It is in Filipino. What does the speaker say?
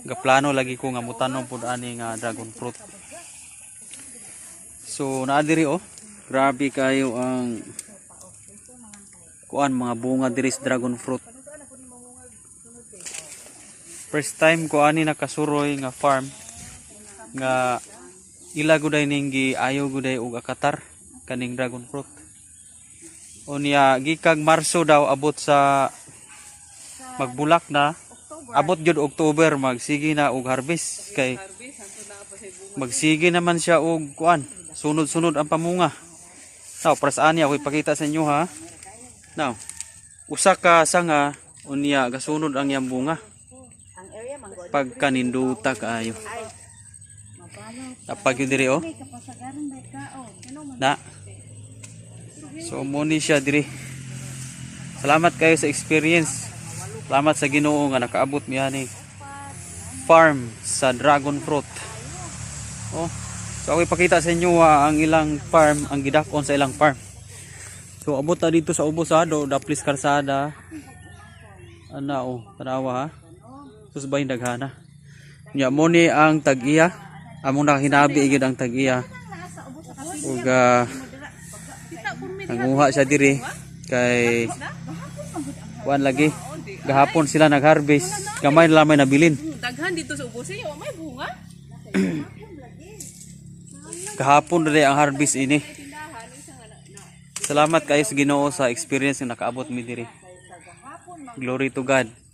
gaplano lagi ko nga mutanong pud ani nga dragon fruit. So naa diri oh. Grabe kayo ang kuan mga bunga diri sa dragon fruit. First time ko ani nakasuroy nga farm nga ila guday ning ayo guday og akatar kaning dragon fruit. Unya gikag Marso daw abot sa magbulak na, abot jud October magsige na og harvest kay magsige naman siya og kuan sunod-sunod ang pamunga. Now prasaan niya ako ipakita sa inyo ha. Now usa ka sanga unya gasunod ang iyang bunga pagkaninduta kaayo. Tapag yun diri oh. Na. So muni siya diri. Salamat kayo sa experience. Salamat sa Ginoo nga nakaabot mi ani farm sa dragon fruit. Oh. So ako ipakita sa inyo ang ilang farm, ang gidakon sa ilang farm. So abot ta dito sa ubos ha, do Daplis Karsada. Ana oh, tanawa ha. Susbay daghana. Nya mo ni ang tag-iya. Among nakahinabi igid ang tag-iya. Ug nanguha siya diri kay kuan lagi. Gahapon sila nag-harvest. Gamay na lamay nabilin. Daghan dito sa ubos eh, may bunga. Gahapon diri ang harvest ini. Salamat kayo sa Ginoo sa experience nga nakaabot mi diri. Glory to God.